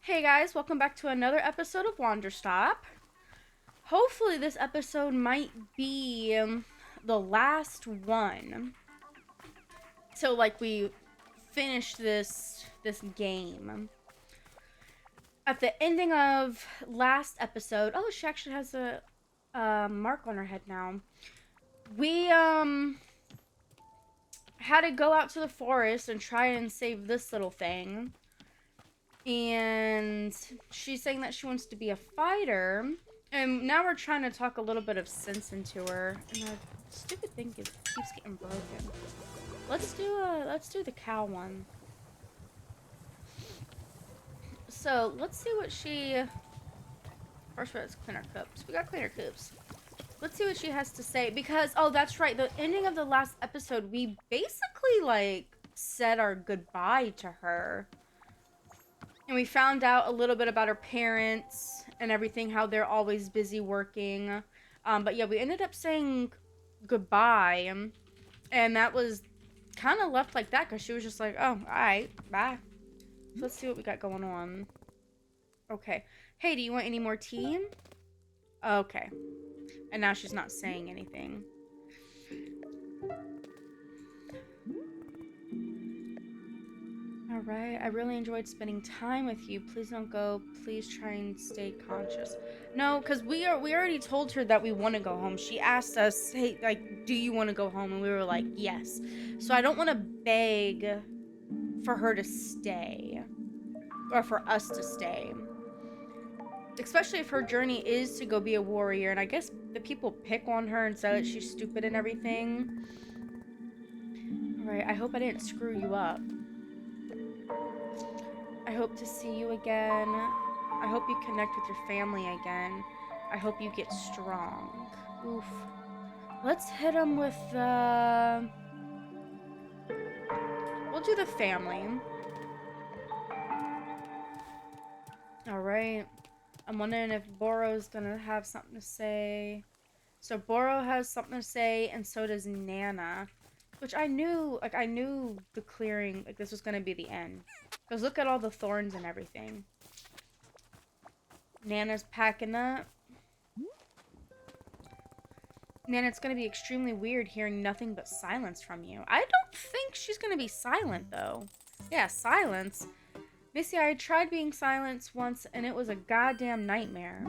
Hey guys, welcome back to another episode of Wanderstop. Hopefully this episode might be the last one. So like we finish this game. At the ending of last episode, oh, she actually has a mark on her head now. We had to go out to the forest and try and save this little thing. And she's saying that she wants to be a fighter. And now we're trying to talk a little bit of sense into her. And the stupid thing keeps getting broken. Let's do the cow one. So let's see what she. First, let's clean our cups. We got cleaner cups. Let's see what she has to say because that's right. The ending of the last episode, we basically like said our goodbye to her. And we found out a little bit about her parents and everything, how they're always busy working. But yeah, we ended up saying goodbye. And that was kind of left like that because she was just like, oh, all right, bye. So let's see what we got going on. Okay. Hey, do you want any more tea? Okay. And now she's not saying anything. Alright, I really enjoyed spending time with you. Please don't go. Please try and stay conscious. No, because we already told her that we want to go home. She asked us, hey, like, do you want to go home? And we were like, yes. So I don't want to beg for her to stay. Or for us to stay. Especially if her journey is to go be a warrior. And I guess the people pick on her and say that she's stupid and everything. Alright, I hope I didn't screw you up. I hope to see you again. I hope you connect with your family again. I hope you get strong. Oof. Let's hit him with the... We'll do the family. Alright. I'm wondering if Boro's gonna have something to say. So Boro has something to say, and so does Nana. Which I knew the clearing, like this was gonna be the end. Because look at all the thorns and everything. Nana's packing up. Nana, it's gonna be extremely weird hearing nothing but silence from you. I don't think she's gonna be silent, though. Yeah, silence. Missy, I tried being silent once, and it was a goddamn nightmare.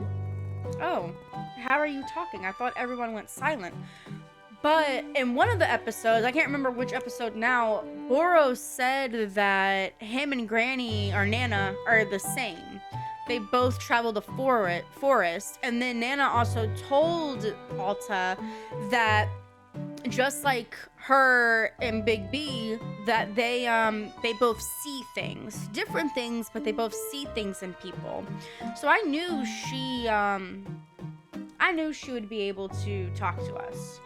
Oh, how are you talking? I thought everyone went silent. But in one of the episodes, I can't remember which episode now, Boro said that him and Granny, or Nana, are the same. They both travel the forest. And then Nana also told Alta that just like her and Big B, that they both see things. Different things, but they both see things in people. So I knew she would be able to talk to us.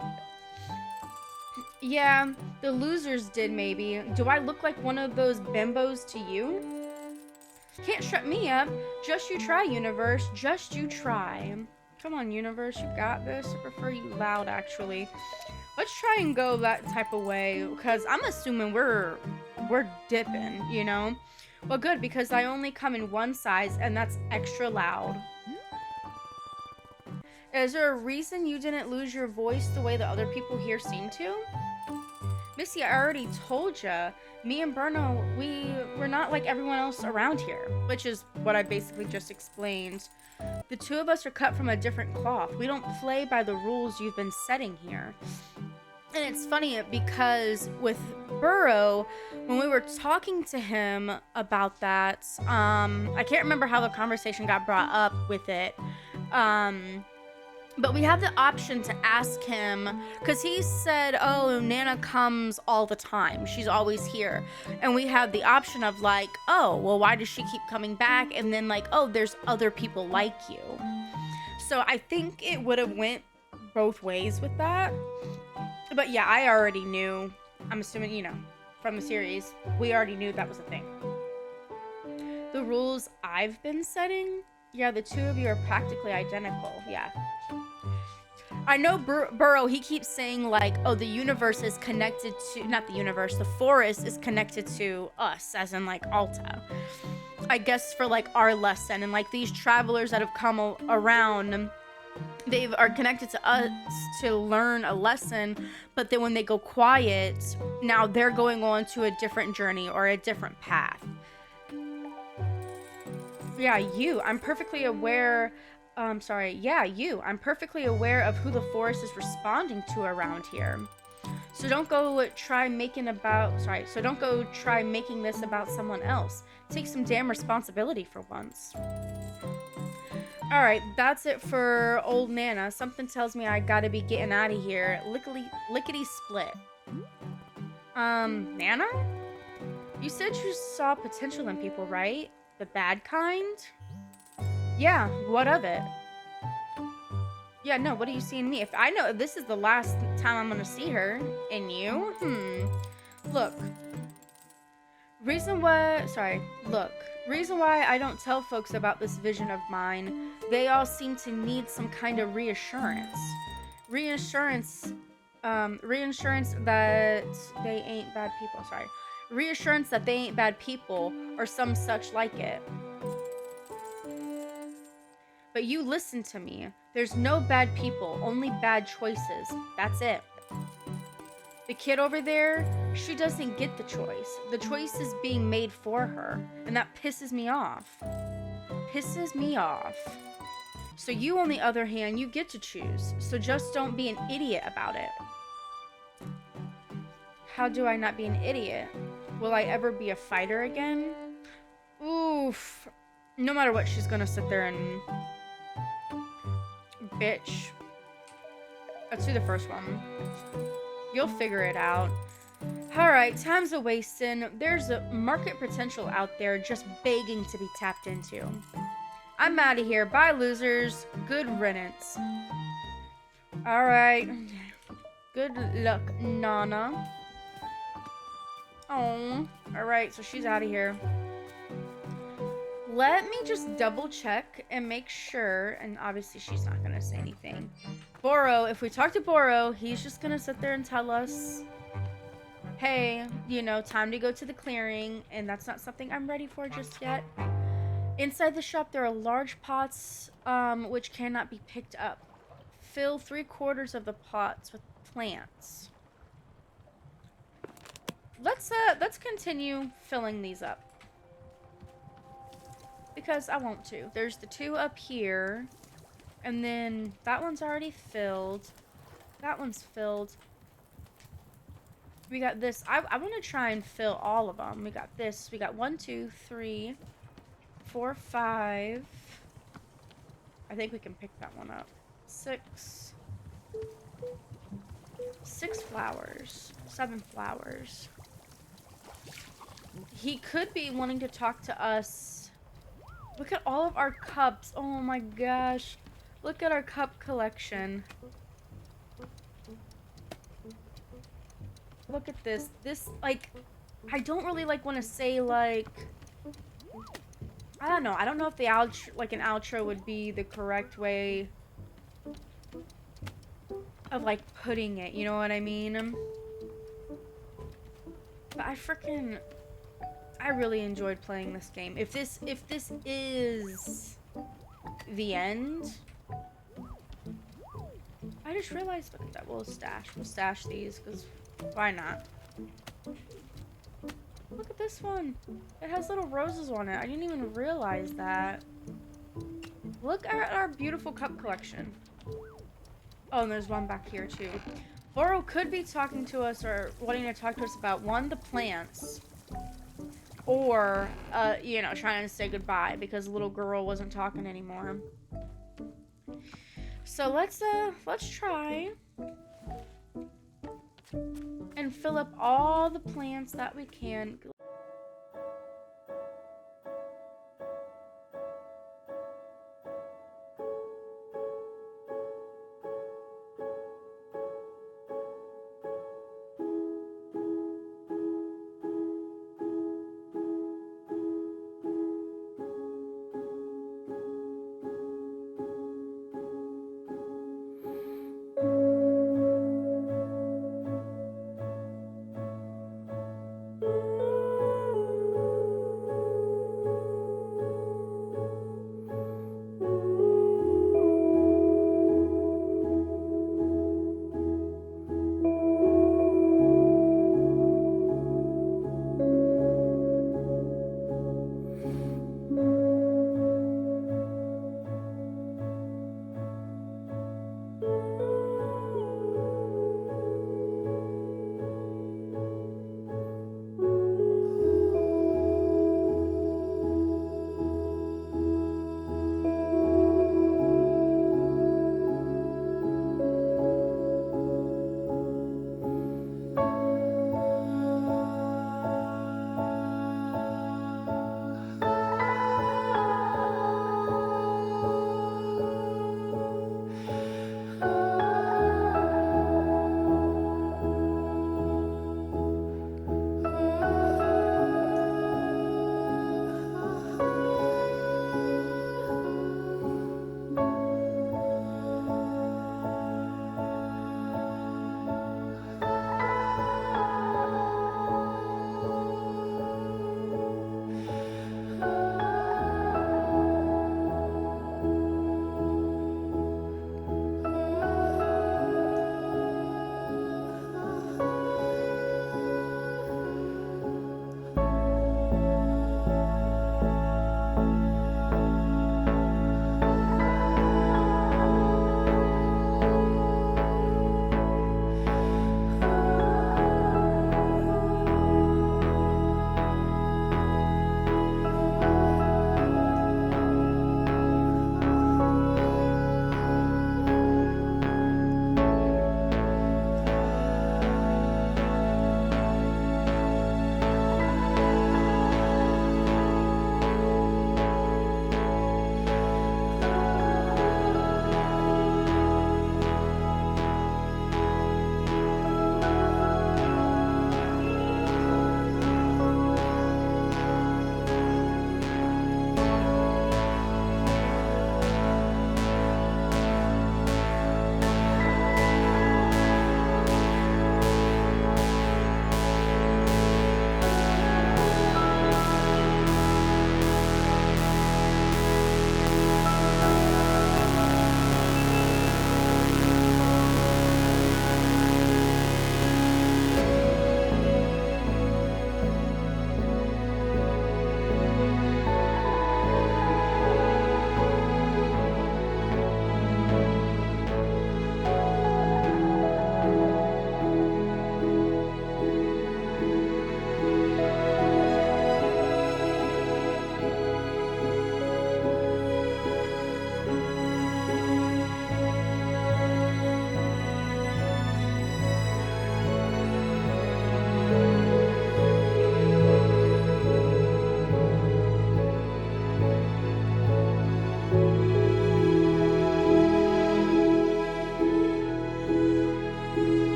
Yeah, the losers did maybe. Do I look like one of those bimbos to you? Can't shut me up. Just you try, universe. Just you try. Come on, universe, you got this. I prefer you loud, actually. Let's try and go that type of way, because I'm assuming we're dipping, you know? Well, good, because I only come in one size, and that's extra loud. Is there a reason you didn't lose your voice the way the other people here seem to? Missy, I already told ya. Me and Bruno, we're not like everyone else around here, which is what I basically just explained. The two of us are cut from a different cloth. We don't play by the rules you've been setting here. And it's funny because with Burrow, when we were talking to him about that, I can't remember how the conversation got brought up with it. But we have the option to ask him, because he said, oh, Nana comes all the time. She's always here. And we have the option of like, oh, well, why does she keep coming back? And then like, oh, there's other people like you. So I think it would have went both ways with that. But yeah, I already knew. I'm assuming, you know, from the series, we already knew that was a thing. The rules I've been setting? Yeah, the two of you are practically identical. Yeah. I know Burrow, he keeps saying like, oh, the universe is connected to, not the universe, the forest is connected to us, as in like Alta. I guess for like our lesson, and like these travelers that have come around, they are connected to us to learn a lesson, but then when they go quiet, now they're going on to a different journey or a different path. Yeah, you. I'm perfectly aware. Yeah, you. I'm perfectly aware of who the forest is responding to around here. So don't go try making this about someone else. Take some damn responsibility for once. All right, that's it for old Nana. Something tells me I gotta be getting out of here. Lickety split. Nana? You said you saw potential in people, right? The bad kind? Yeah, what of it? Yeah, no, what do you see in me? If I know this is the last time I'm gonna see her in you, Look, reason why I don't tell folks about this vision of mine, they all seem to need some kind of reassurance. Reassurance that they ain't bad people, Reassurance that they ain't bad people, or some such like it. But you listen to me. There's no bad people, only bad choices. That's it. The kid over there, she doesn't get the choice. The choice is being made for her, and that pisses me off. Pisses me off. So you, on the other hand, you get to choose. So just don't be an idiot about it. How do I not be an idiot? Will I ever be a fighter again? Oof. No matter what, she's gonna sit there and bitch. Let's do the first one. You'll figure it out. Alright, time's a wasting. There's a market potential out there just begging to be tapped into. I'm out of here. Bye, losers. Good riddance. Alright. Good luck, Nana. Oh. Alright, so she's out of here. Let me just double check and make sure, and obviously she's not gonna say anything. Boro, if we talk to Boro, he's just gonna sit there and tell us, hey, you know, time to go to the clearing, and that's not something I'm ready for just yet. Inside the shop, there are large pots, which cannot be picked up. Fill 3/4 of the pots with plants. Let's continue filling these up. Because I want to. There's the 2 up here. And then that one's already filled. That one's filled. We got this. I want to try and fill all of them. We got this. We got 1, 2, 3, 4, 5. I think we can pick that one up. 6. 6 flowers. 7 flowers. He could be wanting to talk to us. Look at all of our cups. Oh my gosh. Look at our cup collection. Look at this. This, like, I don't really, like, want to say, like, I don't know. I don't know if the outro, like, an outro would be the correct way of, like, putting it. You know what I mean? But I really enjoyed playing this game. If this is the end, I just realized, look at that, we'll stash these, because why not? Look at this one. It has little roses on it. I didn't even realize that. Look at our beautiful cup collection. Oh, and there's one back here too. Boro could be talking to us or wanting to talk to us about, one, the plants, or, you know, trying to say goodbye because the little girl wasn't talking anymore. So let's try and fill up all the plants that we can.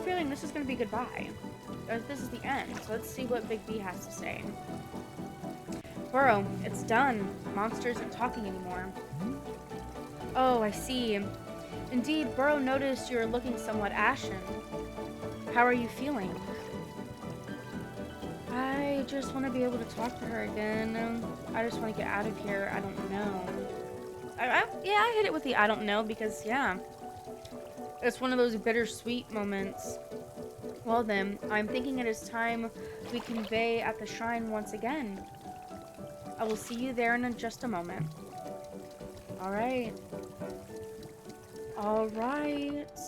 feeling this is going to be goodbye. Or this is the end. So let's see what Big B has to say. Burrow, it's done. Monster isn't talking anymore. Oh, I see. Indeed, Burrow noticed you were looking somewhat ashen. How are you feeling? I just want to be able to talk to her again. I just want to get out of here. I don't know. Yeah, I hit it with the I don't know because, yeah. It's one of those bittersweet moments. Well then, I'm thinking it is time we convey at the shrine once again. I will see you there in just a moment. Alright. Alright.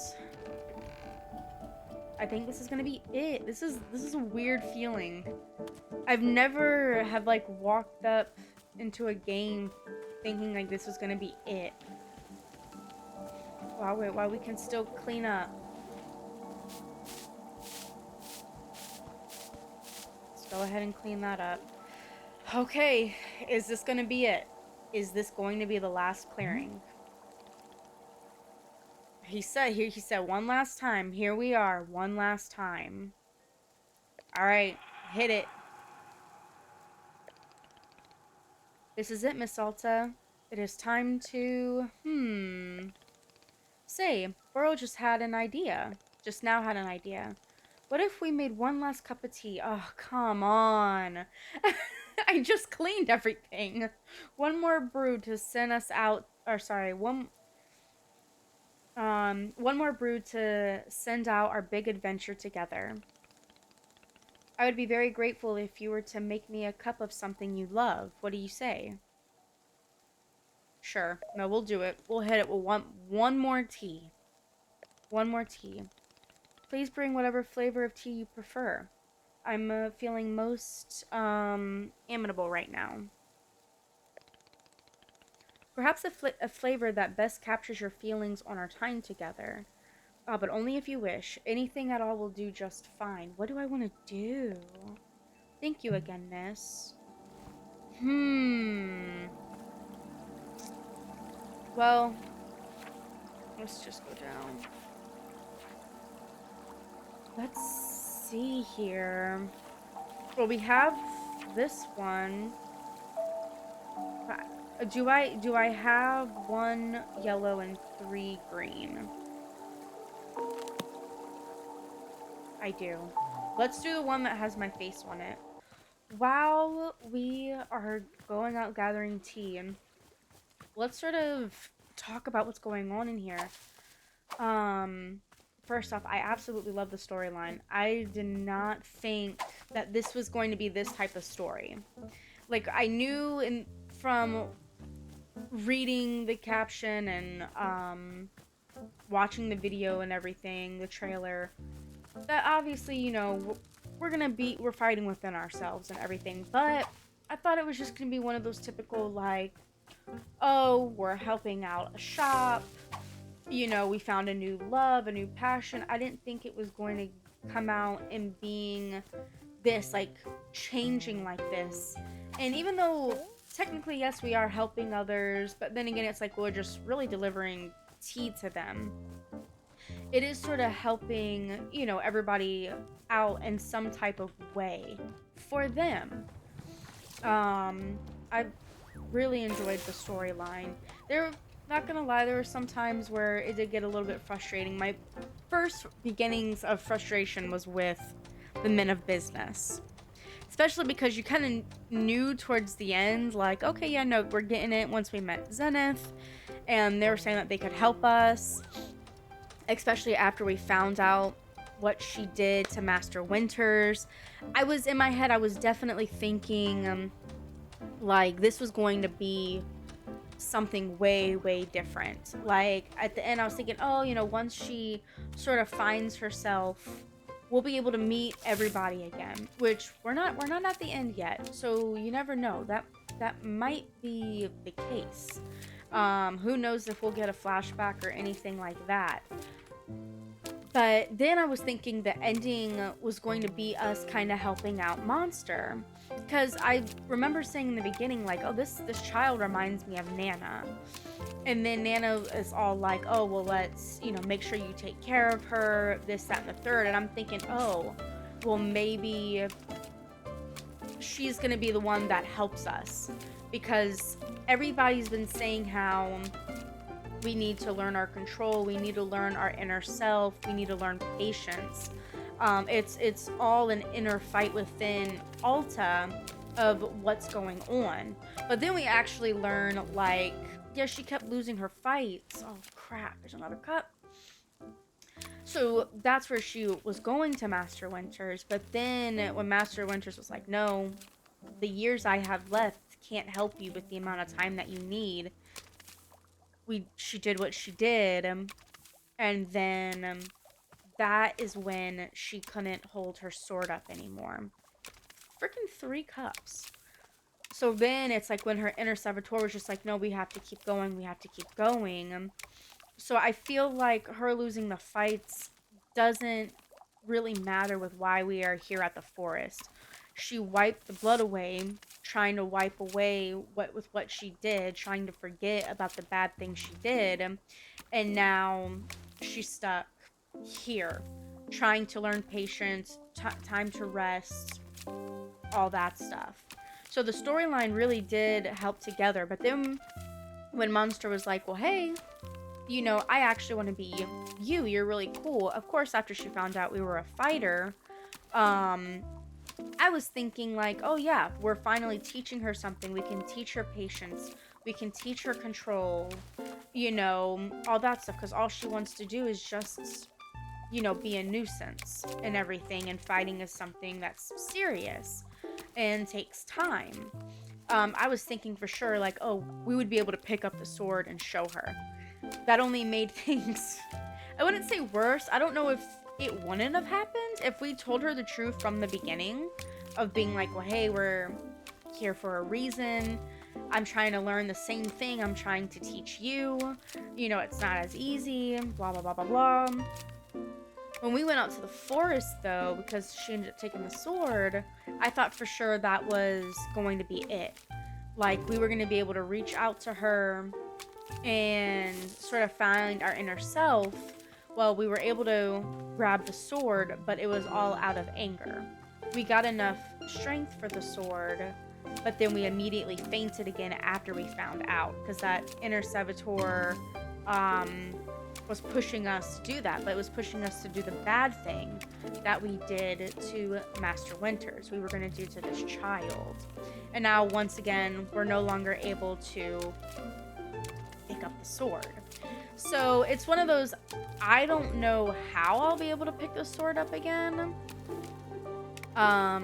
I think this is gonna be it. This is a weird feeling. I've never have like walked up into a game thinking like this was gonna be it. Wow, wait, wow, we can still clean up. Let's go ahead and clean that up. Okay, is this gonna be it? Is this going to be the last clearing? He said one last time. Here we are, one last time. Alright, hit it. This is it, Miss Alta. It is time to... Say, Burrow just had an idea. Just now had an idea. What if we made one last cup of tea? Oh, come on. I just cleaned everything. One more brew to send us out... Or, sorry, one more brew to send out our big adventure together. I would be very grateful if you were to make me a cup of something you love. What do you say? Sure. No, we'll do it. We'll hit it with one more tea. One more tea. Please bring whatever flavor of tea you prefer. I'm feeling most amenable right now. Perhaps a flavor that best captures your feelings on our time together. But only if you wish. Anything at all will do just fine. What do I want to do? Thank you again, miss. Well, let's just go down. Let's see here. Well, we have this one. Do I have 1 yellow and 3 green? I do. Let's do the one that has my face on it. While we are going out gathering tea, let's sort of talk about what's going on in here. First off, I absolutely love the storyline. I did not think that this was going to be this type of story. Like, I knew from reading the caption and watching the video and everything, the trailer, that obviously, you know, we're fighting within ourselves and everything, but I thought it was just gonna be one of those typical, like, oh, we're helping out a shop, you know, we found a new love, a new passion. I didn't think it was going to come out and being this, like, changing like this. And even though technically, yes, we are helping others, but then again, it's like we're just really delivering tea to them. It is sort of helping, you know, everybody out in some type of way for them. I really enjoyed the storyline. Not gonna lie, there were some times where it did get a little bit frustrating. My first beginnings of frustration was with the men of business. Especially because you kind of knew towards the end, like, okay, yeah, no, we're getting it once we met Zenith. And they were saying that they could help us. Especially after we found out what she did to Master Winters. In my head, I was definitely thinking, like, this was going to be something way, way different. Like, at the end, I was thinking, oh, you know, once she sort of finds herself, we'll be able to meet everybody again, which we're not at the end yet. So you never know. That might be the case. Who knows if we'll get a flashback or anything like that. But then I was thinking the ending was going to be us kind of helping out Monster. Because I remember saying in the beginning, like, oh, this child reminds me of Nana. And then Nana is all like, oh, well, let's, make sure you take care of her, this, that, and the third. And I'm thinking, oh, well, maybe she's going to be the one that helps us. Because everybody's been saying how we need to learn our control, we need to learn our inner self, we need to learn patience. It's all an inner fight within Alta of what's going on. But then we actually learn, like, yeah, she kept losing her fights. Oh, crap. There's another cup. So that's where she was going to Master Winters. But then when Master Winters was like, no, the years I have left can't help you with the amount of time that you need. She did what she did. And then that is when she couldn't hold her sword up anymore. Freaking 3 cups. So then it's like when her inner saboteur was just like, no, we have to keep going. We have to keep going. So I feel like her losing the fights doesn't really matter with why we are here at the forest. She wiped the blood away, trying to wipe away what she did, trying to forget about the bad things she did. And now she's stuck here, trying to learn patience, time to rest, all that stuff. So the storyline really did help together. But then when Monster was like, well, hey, I actually want to be you. You're really cool. Of course, after she found out we were a fighter, I was thinking like, oh yeah, we're finally teaching her something. We can teach her patience. We can teach her control, all that stuff. Because all she wants to do is just, be a nuisance and everything. And fighting is something that's serious and takes time. I was thinking for sure, like, oh, we would be able to pick up the sword and show her. That only made things, I wouldn't say worse. I don't know if it wouldn't have happened if we told her the truth from the beginning of being like, well, hey, we're here for a reason. I'm trying to learn the same thing I'm trying to teach you. It's not as easy, blah, blah, blah, blah, blah. When we went out to the forest, though, because she ended up taking the sword, I thought for sure that was going to be it. Like, we were going to be able to reach out to her and sort of find our inner self. Well, we were able to grab the sword, but it was all out of anger. We got enough strength for the sword, but then we immediately fainted again after we found out, because that inner saboteur was pushing us to do that, but it was pushing us to do the bad thing that we did to Master Winters. We were going to do to this child. And now, once again, we're no longer able to pick up the sword. So it's one of those, I don't know how I'll be able to pick the sword up again. But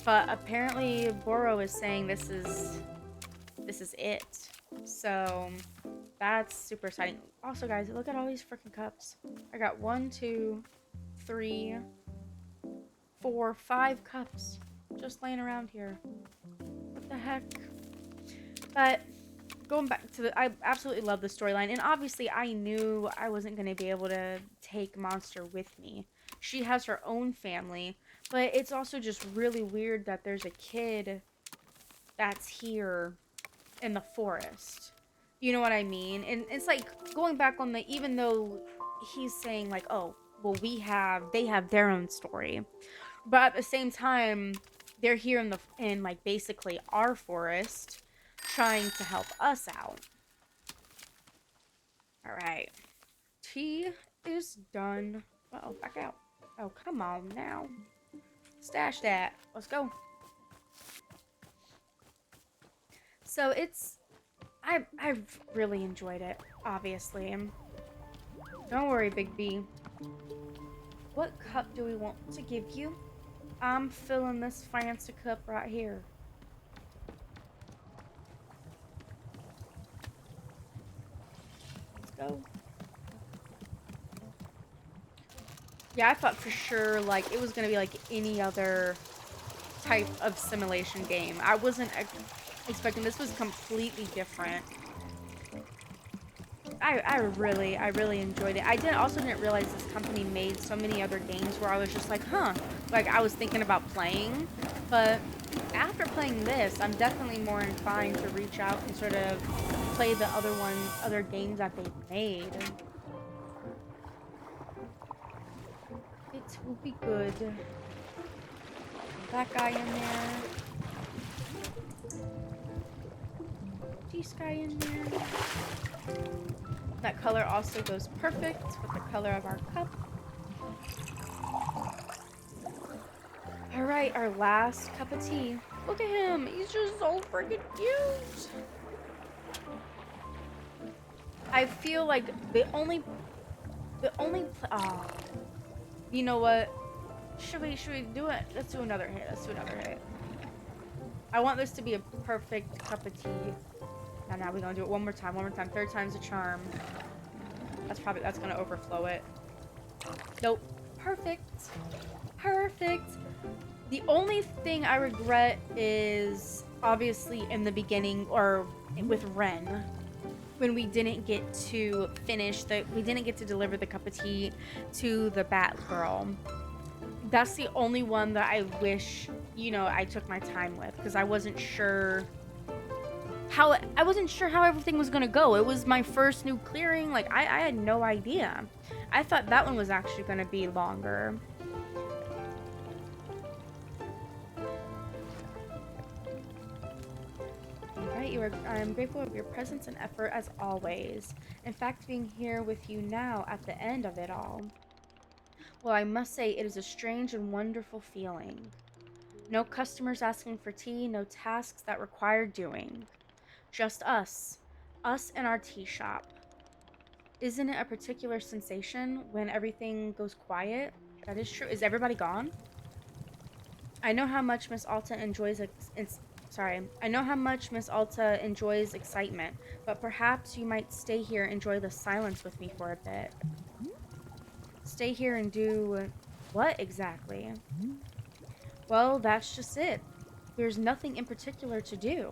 apparently Boro is saying this is it. So that's super exciting. Also, guys, look at all these freaking cups. I got 1, 2, 3, 4, 5 cups just laying around here. What the heck? But going back to I absolutely love the storyline. And obviously, I knew I wasn't going to be able to take Monster with me. She has her own family. But it's also just really weird that there's a kid that's here in the forest. You know what I mean? And it's like going back on the, even though he's saying like, oh, well, they have their own story. But at the same time, they're here in like basically our forest trying to help us out. All right. Tea is done. Uh-oh, back out. Oh, come on now. Stash that. Let's go. So I've really enjoyed it, obviously. Don't worry, Big B. What cup do we want to give you? I'm filling this fancy cup right here. Let's go. Yeah, I thought for sure, like, it was gonna be like any other type of simulation game. I wasn't expecting this was completely different. I really enjoyed it. I didn't realize this company made so many other games where I was just like, huh. Like, I was thinking about playing, But after playing this, I'm definitely more inclined to reach out and sort of play the other games that they've made. It will be good. That guy in there. This guy in there. That color also goes perfect with the color of our cup. Alright, our last cup of tea. Look at him. He's just so freaking cute. I feel like the only oh. You know what? Should we do it? Let's do another hit. I want this to be a perfect cup of tea. Now we're gonna do it one more time. Third time's a charm. That's gonna overflow it. Nope. Perfect. The only thing I regret is obviously in the beginning, or with Ren, when we didn't get to deliver the cup of tea to the Bat Girl. That's the only one that I wish, I took my time with, because I wasn't sure how everything was gonna go. It was my first new clearing. Like, I had no idea. I thought that one was actually gonna be longer. I'm grateful of your presence and effort as always. In fact, being here with you now at the end of it all. Well, I must say it is a strange and wonderful feeling. No customers asking for tea, no tasks that require doing. Just us and our tea shop. Isn't it a particular sensation when everything goes quiet? That is true. Is everybody gone? I know how much Miss Alta enjoys excitement, but perhaps you might stay here and enjoy the silence with me for a bit. Stay here and do what exactly? Well, that's just it. There's nothing in particular to do.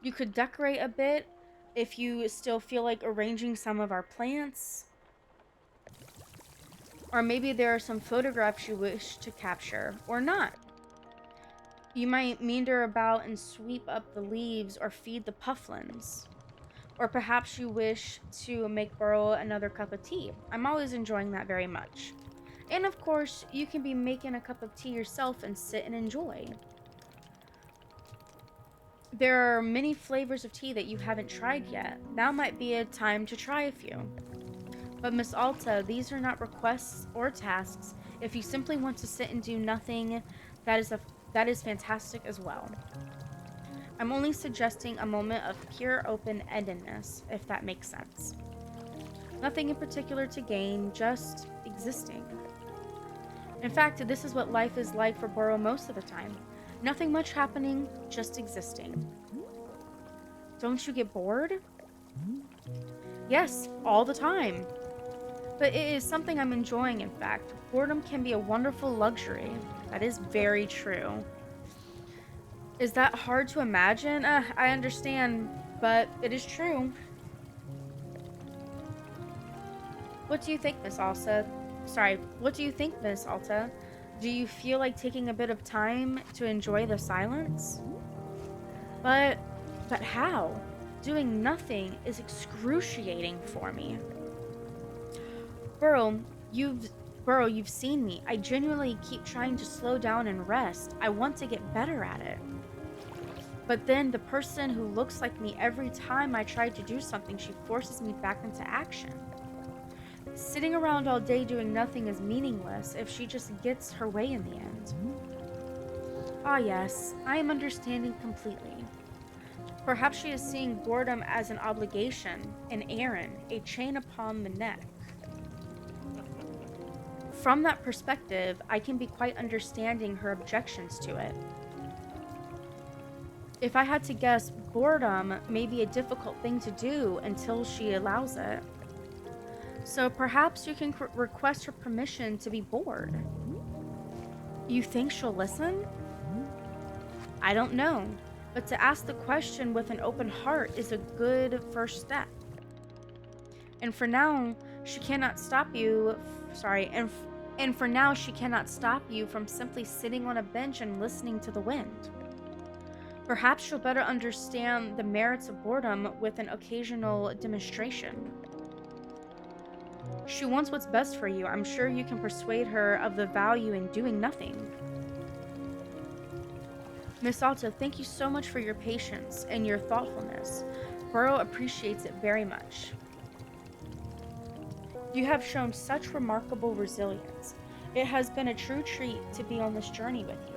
You could decorate a bit if you still feel like arranging some of our plants. Or maybe there are some photographs you wish to capture, or not. You might meander about and sweep up the leaves or feed the pufflins. Or perhaps you wish to make Burl another cup of tea. I'm always enjoying that very much. And of course, you can be making a cup of tea yourself and sit and enjoy. There are many flavors of tea that you haven't tried yet. Now might be a time to try a few. But Miss Alta, these are not requests or tasks. If you simply want to sit and do nothing, that is fantastic as well. I'm only suggesting a moment of pure open-endedness, if that makes sense. Nothing in particular to gain, just existing. In fact, this is what life is like for Burrow most of the time. Nothing much happening, just existing. Don't you get bored? Yes, all the time. But it is something I'm enjoying, in fact. Boredom can be a wonderful luxury. That is very true. Is that hard to imagine? I understand, but it is true. What do you think, Miss Alta? What do you think, Miss Alta? Do you feel like taking a bit of time to enjoy the silence? But how? Doing nothing is excruciating for me. Burrow, you've seen me. I genuinely keep trying to slow down and rest. I want to get better at it. But then the person who looks like me every time I try to do something, she forces me back into action. Sitting around all day doing nothing is meaningless if she just gets her way in the end. Ah yes, I am understanding completely. Perhaps she is seeing boredom as an obligation, an errand, a chain upon the neck. From that perspective, I can be quite understanding her objections to it. If I had to guess, boredom may be a difficult thing to do until she allows it. So perhaps you can request her permission to be bored. You think she'll listen? I don't know, but to ask the question with an open heart is a good first step. And for now, she cannot stop you, And for now, she cannot stop you from simply sitting on a bench and listening to the wind. Perhaps she'll better understand the merits of boredom with an occasional demonstration. She wants what's best for you. I'm sure you can persuade her of the value in doing nothing. Miss Alto, thank you so much for your patience and your thoughtfulness. Burrow appreciates it very much. You have shown such remarkable resilience. It has been a true treat to be on this journey with you.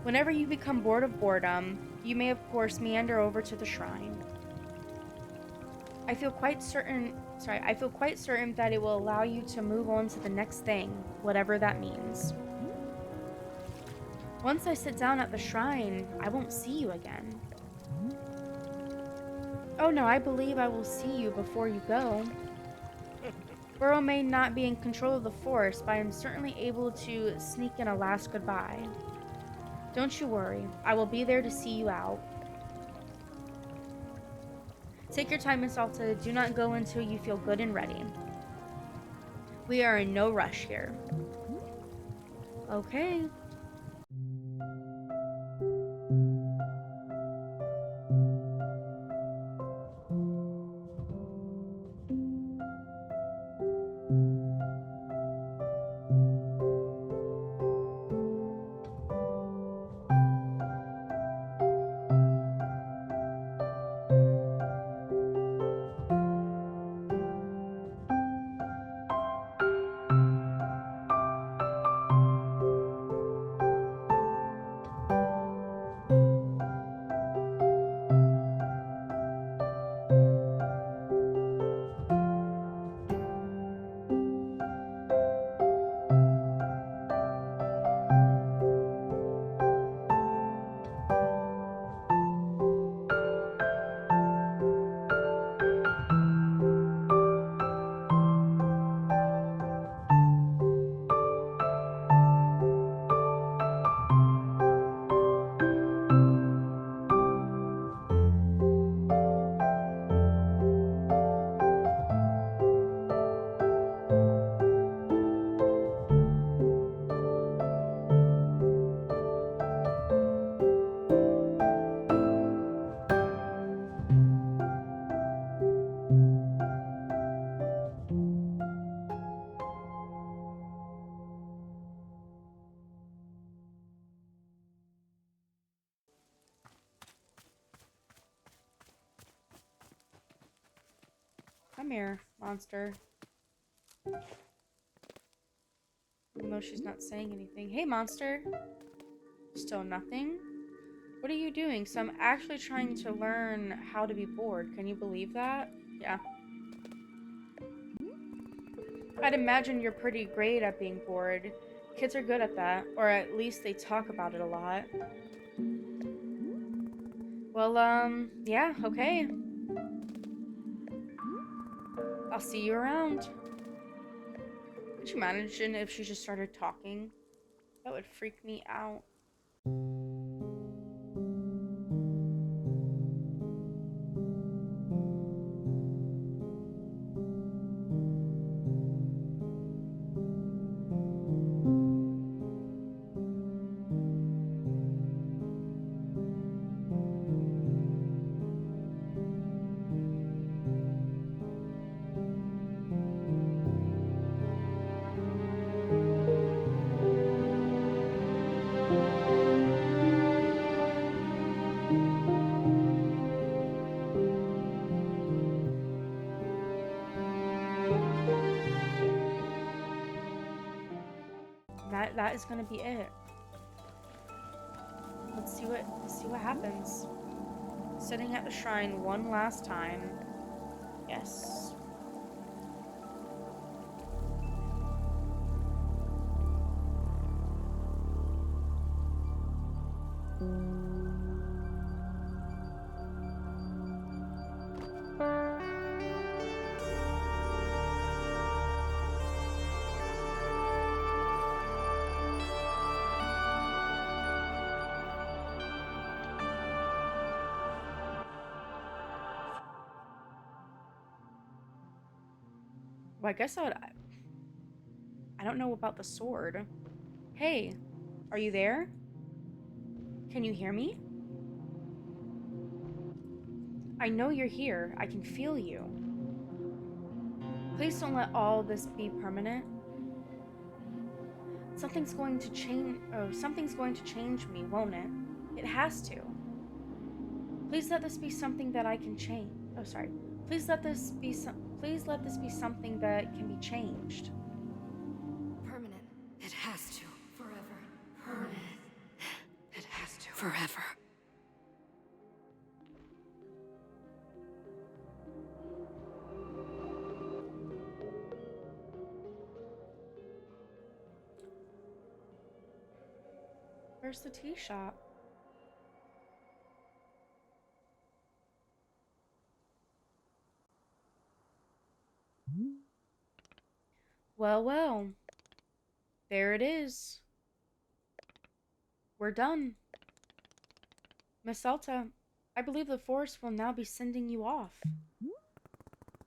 Whenever you become bored of boredom, you may of course meander over to the shrine. I feel quite certain that it will allow you to move on to the next thing, whatever that means. Once I sit down at the shrine, I won't see you again. Oh no, I believe I will see you before you go. Burrow may not be in control of the force, but I am certainly able to sneak in a last goodbye. Don't you worry, I will be there to see you out. Take your time, Miss Alta. Do not go until you feel good and ready. We are in no rush here. Okay. Come here, monster. Even though she's not saying anything. Hey, monster. Still nothing? What are you doing? So I'm actually trying to learn how to be bored. Can you believe that? Yeah. I'd imagine you're pretty great at being bored. Kids are good at that, or at least they talk about it a lot. Well, yeah, okay. I'll see you around. Could you imagine if she just started talking? That would freak me out. That is gonna be it. Let's see what happens. Sitting at the shrine one last time. Yes. Well, I guess I would. I don't know about the sword. Hey, are you there? Can you hear me? I know you're here. I can feel you. Please don't let all this be permanent. Something's going to change. Oh, something's going to change me, won't it? It has to. Please let this be something that I can change. Oh, sorry. Please let this be Please let this be something that can be changed. Permanent. It has to. Forever. Permanent. It has to. Forever. Where's the tea shop? Well, well. There it is. We're done. Miss Elta, I believe the forest will now be sending you off.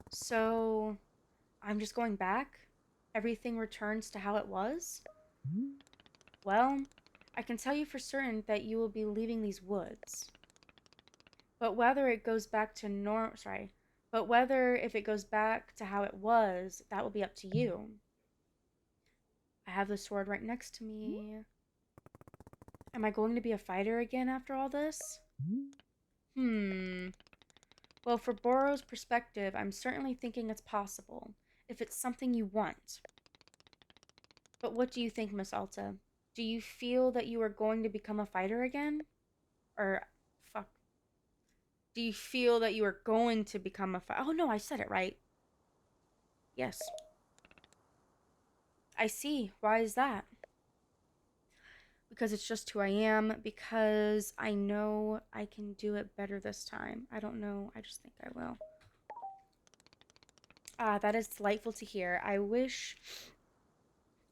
So, I'm just going back? Everything returns to how it was? Well, I can tell you for certain that you will be leaving these woods. But whether it goes back to but whether if it goes back to how it was, that will be up to you. I have the sword right next to me. Am I going to be a fighter again after all this? Well, for Boro's perspective, I'm certainly thinking it's possible, if it's something you want. But what do you think, Miss Alta? Do you feel that you are going to become a fighter again? Or, fuck. Do you feel that you are going to become a fighter? Oh, no, I said it right. Yes. I see. Why is that? Because it's just who I am. Because I know I can do it better this time. I don't know. I just think I will. Ah, that is delightful to hear.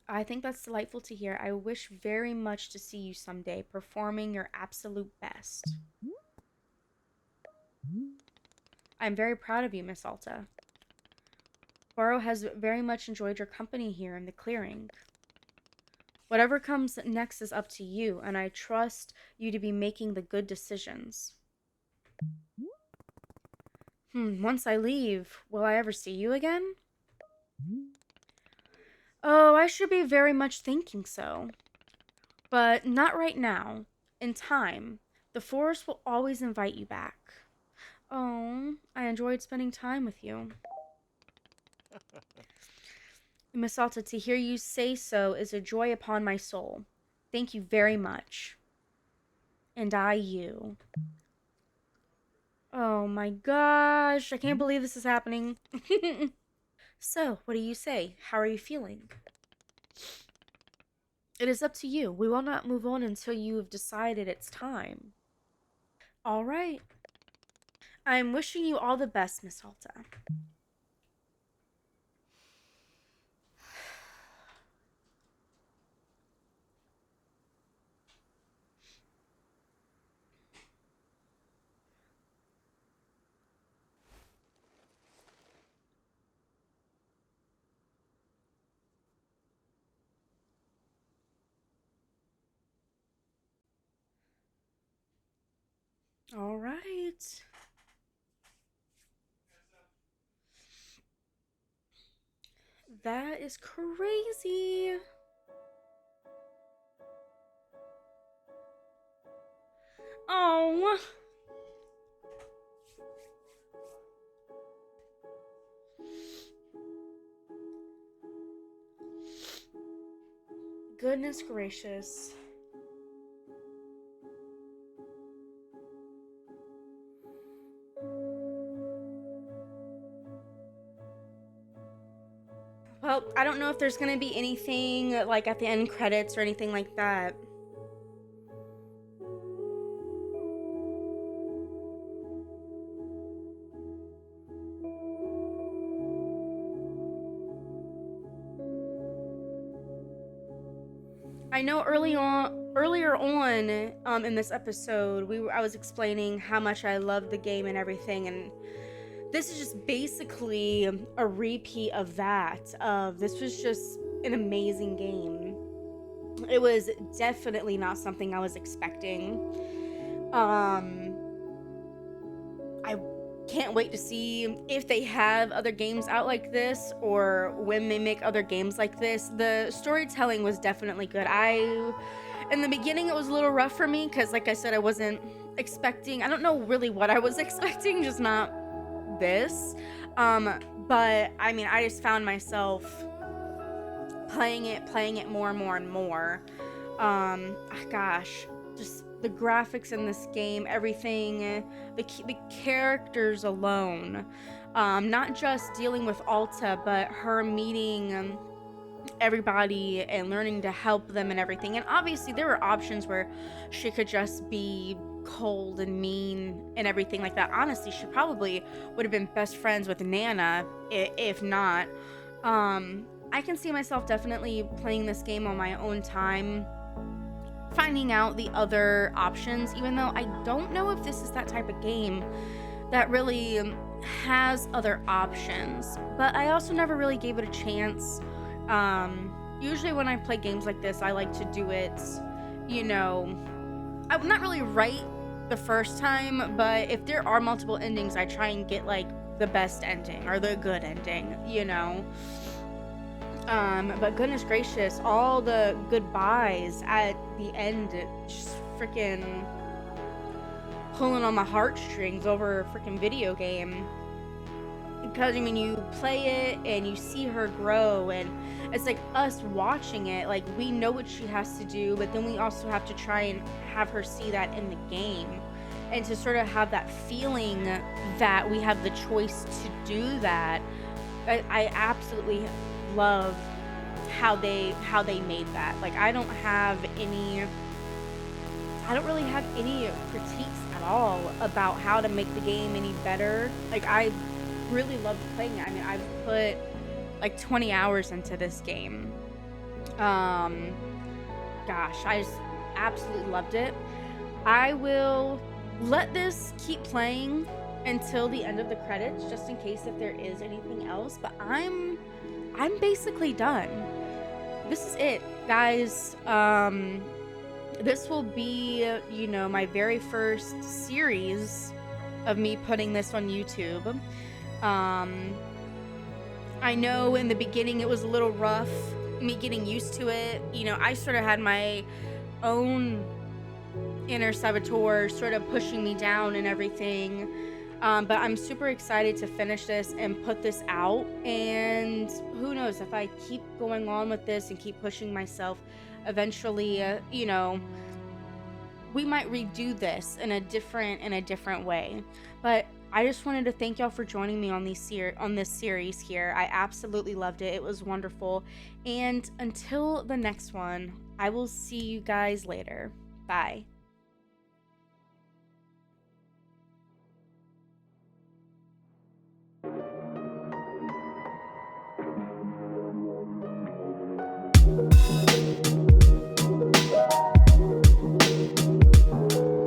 I think that's delightful to hear. I wish very much to see you someday performing your absolute best. I'm very proud of you, Miss Alta. Boro has very much enjoyed your company here in the clearing. Whatever comes next is up to you, and I trust you to be making the good decisions. Once I leave, will I ever see you again? Oh, I should be very much thinking so. But not right now. In time, the forest will always invite you back. Oh, I enjoyed spending time with you. Miss Alta, to hear you say so is a joy upon my soul. Thank you very much. And I you. Oh my gosh, I can't believe this is happening. So, what do you say? How are you feeling? It is up to you. We will not move on until you have decided it's time. All right. I am wishing you all the best, Miss Alta. All right. That is crazy. Oh. Goodness gracious. Well, I don't know if there's gonna be anything like at the end credits or anything like that. I know earlier on in this episode, I was explaining how much I loved the game and everything, and this is just basically a repeat of that. This was just an amazing game. It was definitely not something I was expecting. I can't wait to see if they have other games out like this or when they make other games like this. The storytelling was definitely good. In the beginning, it was a little rough for me because, like I said, I wasn't expecting, I don't know really what I was expecting, just not this. But I mean, I just found myself playing it more and more and more. Gosh, just the graphics in this game, everything, the characters alone, not just dealing with Alta, but her meeting everybody and learning to help them and everything. And obviously, there were options where she could just be cold and mean and everything like that. Honestly, she probably would have been best friends with Nana, if not. I can see myself definitely playing this game on my own time, finding out the other options, even though I don't know if this is that type of game that really has other options. But I also never really gave it a chance. Usually when I play games like this, I like to do it, I'm not really right the first time, but if there are multiple endings, I try and get like the best ending or the good ending. But goodness gracious, all the goodbyes at the end, it just freaking pulling on my heartstrings over a freaking video game. Because, I mean, you play it and you see her grow, and it's like us watching it, like, we know what she has to do, but then we also have to try and have her see that in the game. And to sort of have that feeling that we have the choice to do that, I absolutely love how they made that. Like, I don't really have any critiques at all about how to make the game any better. Like, I really loved playing it. I mean, I've put like 20 hours into this game. Gosh, I just absolutely loved it. I will let this keep playing until the end of the credits, just in case if there is anything else, but I'm basically done. This is it, guys. This will be, my very first series of me putting this on YouTube. I know in the beginning it was a little rough, me getting used to it. I sort of had my own inner saboteur sort of pushing me down and everything. But I'm super excited to finish this and put this out. And who knows, if I keep going on with this and keep pushing myself, eventually, we might redo this in a different way. But I just wanted to thank y'all for joining me on this series here. I absolutely loved it. It was wonderful. And until the next one, I will see you guys later. Bye.